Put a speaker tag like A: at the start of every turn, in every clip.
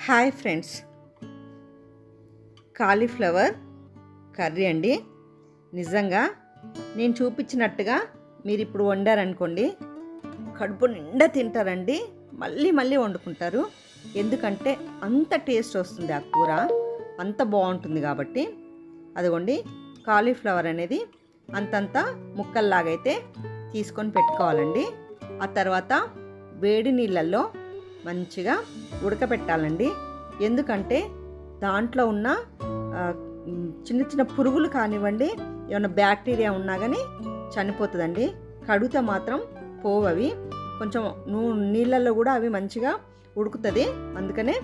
A: Hi friends, cauliflower curry అండి. నిజంగా నేను చూపించినట్టుగా మీరు ఇప్పుడు వండారనుకోండి, కడుపు నిండా తింటారండి. మళ్ళీ మళ్ళీ వండుకుంటారు. ఎందుకంటే అంత టేస్ట్ వస్తుంది, ఆ కూర అంత బాగుంటుంది కాబట్టి. అదిగోండి, కాలీఫ్లవర్ అనేది అంతంత ముక్కల్లాగైతే తీసుకొని పెట్టుకోవాలండి. ఆ తర్వాత వేడి నీళ్ళల్లో మంచిగా ఉడకపెట్టాలండి. ఎందుకంటే దాంట్లో ఉన్న చిన్న చిన్న పురుగులు కానివ్వండి, ఏమైనా బ్యాక్టీరియా ఉన్నా కానీ చనిపోతుందండి. కడిగితే మాత్రం పోవవి. కొంచెం నీళ్ళల్లో కూడా అవి మంచిగా ఉడుకుతుంది. అందుకనే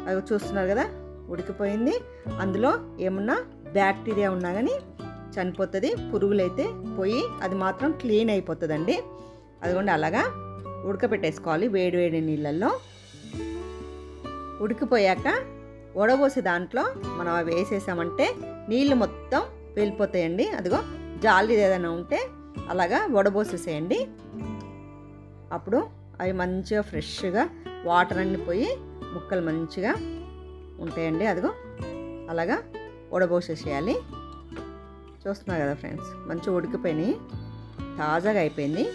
A: అవి చూస్తున్నారు కదా, ఉడికిపోయింది. అందులో ఏమన్నా బ్యాక్టీరియా ఉన్నా కానీ చనిపోతుంది. పురుగులు అయితే పోయి అది మాత్రం క్లీన్ అయిపోతుందండి. అదిగోండి, అలాగా ఉడకపెట్టేసుకోవాలి వేడి వేడి నీళ్ళల్లో. ఉడికిపోయాక వడబోసి దాంట్లో మనం అవి వేసేసామంటే నీళ్ళు మొత్తం వెళ్ళిపోతాయండి. అదిగో జాలి ఏదైనా ఉంటే అలాగా వడబోసేసేయండి. అప్పుడు అవి మంచిగా ఫ్రెష్గా వాటర్ అన్ని పోయి ముక్కలు మంచిగా ఉంటాయండి. అదిగో అలాగా వడబోసేసేయాలి. చూస్తున్నారు కదా ఫ్రెండ్స్, మంచిగా ఉడికిపోయినాయి, తాజాగా అయిపోయింది.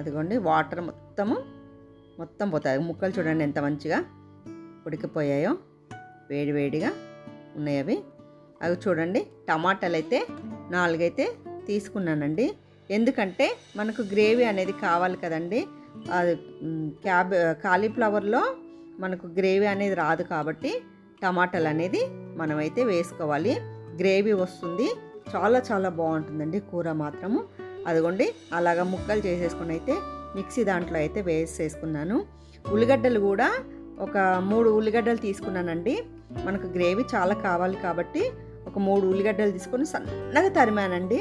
A: అదిగోండి, వాటర్ మొత్తం పోతాయి. ముక్కలు చూడండి ఎంత మంచిగా ఉడికిపోయాయో, వేడి వేడిగా ఉన్నాయి అవి. అవి చూడండి, టమాటాలు అయితే 4 అయితే తీసుకున్నానండి. ఎందుకంటే మనకు గ్రేవీ అనేది కావాలి కదండి. అది కాలీఫ్లవర్లో మనకు గ్రేవీ అనేది రాదు కాబట్టి టమాటాలు అనేది మనమైతే వేసుకోవాలి. గ్రేవీ వస్తుంది, చాలా చాలా బాగుంటుందండి కూర మాత్రము. అదిగోండి, అలాగా ముక్కలు చేసేసుకుని అయితే మిక్సీ దాంట్లో అయితే వేసేసుకున్నాను. ఉల్లిగడ్డలు కూడా ఒక 3 ఉల్లిగడ్డలు తీసుకున్నానండి. మనకు గ్రేవీ చాలా కావాలి కాబట్టి ఒక 3 ఉల్లిగడ్డలు తీసుకొని సన్నగా తరిమానండి.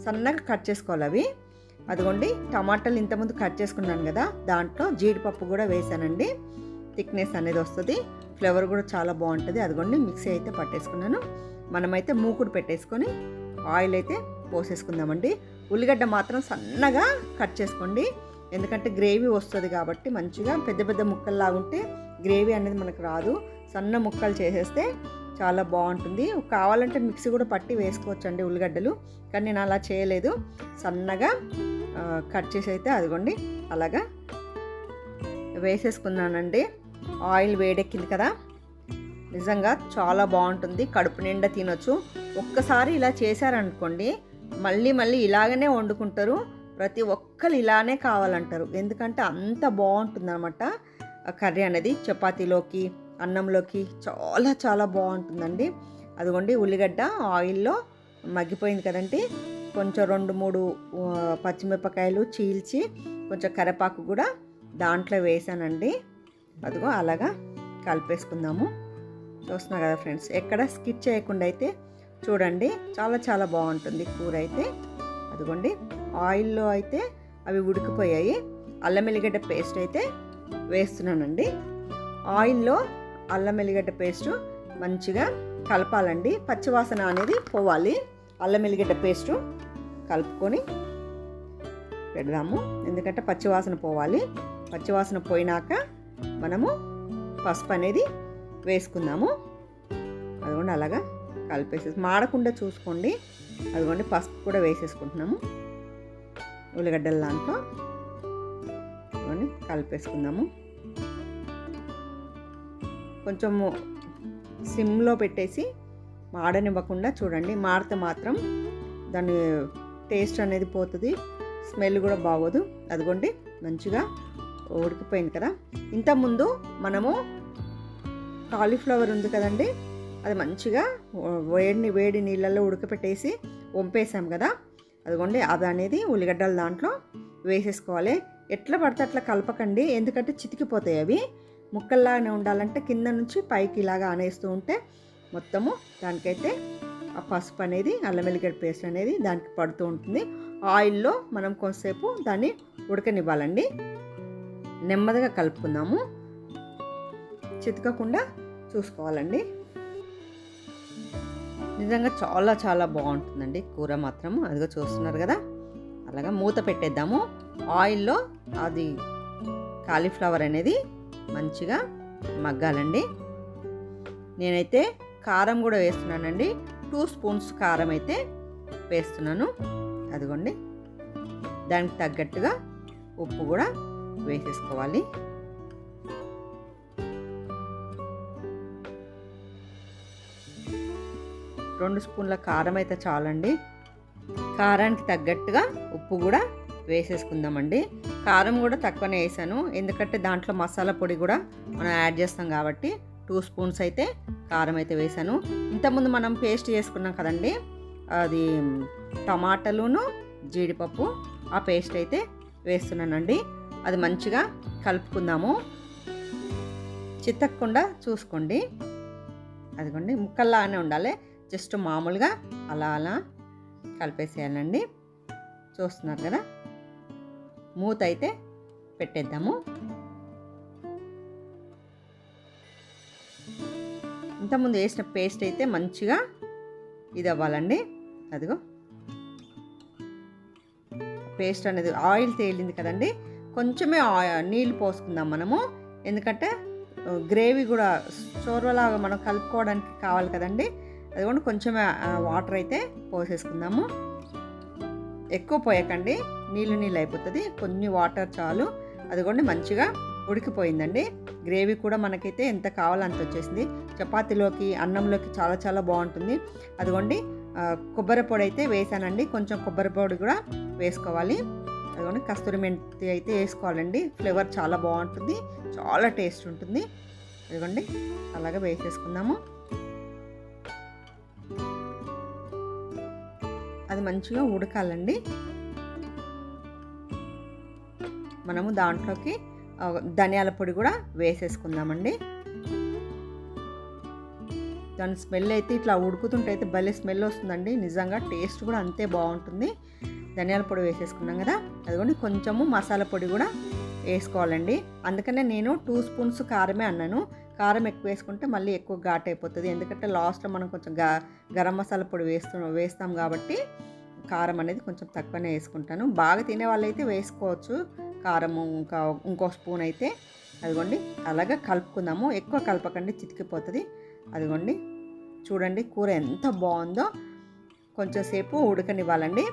A: సన్నగా కట్ చేసుకోవాలి అవి. అదిగోండి, టమాటాలు ఇంతకుముందు కట్ చేసుకున్నాను కదా, దాంట్లో జీడిపప్పు కూడా వేసానండి. థిక్నెస్ అనేది వస్తుంది, ఫ్లేవర్ కూడా చాలా బాగుంటుంది. అదిగోండి, మిక్సీ అయితే పట్టేసుకున్నాను. మనమైతే మూకుడు పెట్టేసుకొని ఆయిల్ అయితే పోసేసుకుందామండి. ఉల్లిగడ్డ మాత్రం సన్నగా కట్ చేసుకోండి, ఎందుకంటే గ్రేవీ వస్తుంది కాబట్టి. మంచిగా పెద్ద పెద్ద ముక్కల్లా ఉంటే గ్రేవీ అనేది మనకు రాదు. సన్న ముక్కలు చేసేస్తే చాలా బాగుంటుంది. కావాలంటే మిక్సీ కూడా పట్టి వేసుకోవచ్చండి ఉల్లిగడ్డలు, కానీ నేను అలా చేయలేదు. సన్నగా కట్ చేసి అయితే అదిగోండి అలాగా వేసేసుకున్నానండి. ఆయిల్ వేడెక్కింది కదా, నిజంగా చాలా బాగుంటుంది. కడుపు నిండా తినొచ్చు. ఒక్కసారి ఇలా చేశారనుకోండి, మళ్ళీ మళ్ళీ ఇలాగనే వండుకుంటారు. ప్రతి ఒక్కరు ఇలానే కావాలంటారు. ఎందుకంటే అంత బాగుంటుంది అనమాట కర్రీ అనేది. చపాతీలోకి, అన్నంలోకి చాలా చాలా బాగుంటుందండి. అదిగోండి, ఉల్లిగడ్డ ఆయిల్లో మగ్గిపోయింది కదండి. కొంచెం 2-3 పచ్చిమిరపకాయలు చీల్చి కొంచెం కరివేపాకు కూడా దాంట్లో వేసానండి. అదిగో అలాగా కలిపేసుకుందాము. చూస్తున్నా కదా ఫ్రెండ్స్, ఎక్కడ స్కిప్ చేయకుండా అయితే చూడండి, చాలా చాలా బాగుంటుంది కూర అయితే. అదిగోండి, ఆయిల్లో అయితే అవి ఉడికిపోయాయి. అల్లం ఎల్లిగడ్డ పేస్ట్ అయితే వేస్తున్నానండి. ఆయిల్లో అల్లం ఎల్లిగడ్డ పేస్టు మంచిగా కలపాలండి. పచ్చివాసన అనేది పోవాలి. అల్లం ఎల్లిగడ్డ పేస్టు కలుపుకొని పెడదాము, ఎందుకంటే పచ్చివాసన పోవాలి. పచ్చివాసన పోయినాక మనము పసుపు అనేది వేసుకుందాము. అదిగోండి, అలాగా కలిపేసేసి మాడకుండా చూసుకోండి. అదిగోండి, పసుపు కూడా వేసేసుకుంటున్నాము ఉల్లిగడ్డల దాంట్లో. అదిగోండి, కలిపేసుకుందాము. కొంచెము సిమ్లో పెట్టేసి మాడనివ్వకుండా చూడండి. మాడితే మాత్రం దాని టేస్ట్ అనేది పోతుంది, స్మెల్ కూడా బాగోదు. అదిగోండి, మంచిగా ఉడికిపోయింది కదా. ఇంతకుముందు మనము కాలీఫ్లవర్ ఉంది కదండి, అది మంచిగా వేడి నీళ్ళల్లో ఉడకపెట్టేసి వంపేసాం కదా. అదిగోండి, అది అనేది ఉల్లిగడ్డల దాంట్లో వేసేసుకోవాలి. ఎట్లా పడితే అట్లా కలపకండి, ఎందుకంటే చితికిపోతాయి అవి. ముక్కల్లాగానే ఉండాలంటే కింద నుంచి పైకి ఇలాగా అనేస్తూ ఉంటే మొత్తము దానికైతే ఆ పసుపు అనేది, అల్లం వెల్లిగడ్డ పేస్ట్ అనేది దానికి పడుతూ ఉంటుంది. ఆయిల్లో మనం కొంతసేపు దాన్ని ఉడకనివ్వాలండి. నెమ్మదిగా కలుపుకుందాము, చితకకుండా చూసుకోవాలండి. నిజంగా చాలా చాలా బాగుంటుందండి కూర మాత్రము. అదిగో చూస్తున్నారు కదా, అలాగా మూత పెట్టేద్దాము. ఆయిల్లో అది కాలీఫ్లవర్ అనేది మంచిగా మగ్గాలండి. నేనైతే కారం కూడా వేస్తున్నానండి. 2 స్పూన్స్ కారం అయితే వేస్తున్నాను. అదిగోండి, దానికి తగ్గట్టుగా ఉప్పు కూడా వేసేసుకోవాలి. రెండు స్పూన్ల కారం అయితే చాలండి. కారానికి తగ్గట్టుగా ఉప్పు కూడా వేసేసుకుందామండి. కారం కూడా తక్కువనే వేసాను, ఎందుకంటే దాంట్లో మసాలా పొడి కూడా మనం యాడ్ చేస్తాం కాబట్టి 2 స్పూన్స్ అయితే కారం అయితే వేసాను. ఇంతకుముందు మనం పేస్ట్ చేసుకున్నాం కదండి, అది టమాటాలును జీడిపప్పు, ఆ పేస్ట్ అయితే వేస్తున్నానండి. అది మంచిగా కలుపుకుందాము. చితకకుండా చూసుకోండి. అదిగోండి, ముక్కల్లానే ఉండాలి. జస్ట్ మామూలుగా అలా అలా కలిపేసేయాలండి. చూస్తున్నారు కదా, మూత అయితే పెట్టేద్దాము. ఇంతకుముందు వేసిన పేస్ట్ అయితే మంచిగా ఇది అవ్వాలండి. అదిగో పేస్ట్ అనేది ఆయిల్ తేలింది కదండి, కొంచెమే నీళ్ళు పోసుకుందాం మనము. ఎందుకంటే గ్రేవీ కూడా చోర్వలాగా మనం కలుపుకోవడానికి కావాలి కదండి. అది కూడా కొంచెమే వాటర్ అయితే పోసేసుకుందాము. ఎక్కువ పోయకండి, నీళ్ళు అయిపోతుంది. కొన్ని వాటర్ చాలు. అదిగోండి, మంచిగా ఉడికిపోయిందండి. గ్రేవీ కూడా మనకైతే ఎంత కావాలో అంత వచ్చేసింది. చపాతీలోకి, అన్నంలోకి చాలా చాలా బాగుంటుంది. అదిగోండి, కొబ్బరి పొడి అయితే వేసానండి. కొంచెం కొబ్బరి పొడి కూడా వేసుకోవాలి. అదిగోండి, కస్తూరి మెంతి అయితే వేసుకోవాలండి. ఫ్లేవర్ చాలా బాగుంటుంది, చాలా టేస్ట్ ఉంటుంది. అదిగోండి, అలాగే వేసేసుకుందాము. అది మంచిగా ఉడకాలండి. మనము దాంట్లోకి ధనియాల పొడి కూడా వేసేసుకుందామండి. దాని స్మెల్ అయితే ఇట్లా ఉడుకుతుంటే అయితే భలే స్మెల్ వస్తుందండి. నిజంగా టేస్ట్ కూడా అంతే బాగుంటుంది. ధనియాల పొడి వేసేసుకున్నాం కదా, అదిగోండి కొంచెము మసాలా పొడి కూడా వేసుకోవాలండి. అందుకనే నేను 2 స్పూన్స్ కారమే అన్నాను. కారం ఎక్కువ వేసుకుంటే మళ్ళీ ఎక్కువ ఘాట్ అయిపోతుంది. ఎందుకంటే లాస్ట్లో మనం కొంచెం గరం మసాలా పొడి వేస్తాం కాబట్టి కారం అనేది కొంచెం తక్కువనే వేసుకుంటాను. బాగా తినే వాళ్ళైతే వేసుకోవచ్చు కారము, ఇంకో స్పూన్ అయితే. అదిగోండి, అలాగే కలుపుకుందాము. ఎక్కువ కలపకండి, చితికిపోతుంది. అదిగోండి, చూడండి కూర ఎంత బాగుందో. కొంచెం సేపు ఉడకనివ్వాలండి.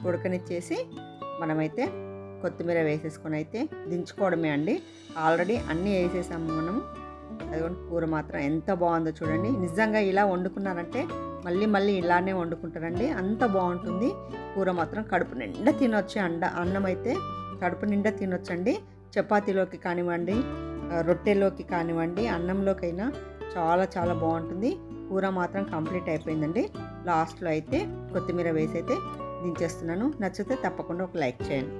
A: ఉడకనిచ్చేసి మనమైతే కొత్తిమీర వేసేసుకొని అయితే దించుకోవడమే అండి. ఆల్రెడీ అన్నీ వేసేసాము మనం. అదిగోండి, కూర మాత్రం ఎంత బాగుందో చూడండి. నిజంగా ఇలా వండుకున్నారంటే మళ్ళీ మళ్ళీ ఇలానే వండుకుంటారండి, అంత బాగుంటుంది. కూర మాత్రం కడుపు నిండా తినొచ్చు. అన్నం అయితే కడుపు నిండా తినొచ్చండి. చపాతీలోకి కానివ్వండి, రొట్టెలోకి కానివ్వండి, అన్నంలోకైనా చాలా చాలా బాగుంటుంది. కూర మాత్రం కంప్లీట్ అయిపోయిందండి. లాస్ట్లో అయితే కొత్తిమీర వేసి అయితే దించేస్తున్నాను. నచ్చితే తప్పకుండా ఒక లైక్ చేయండి.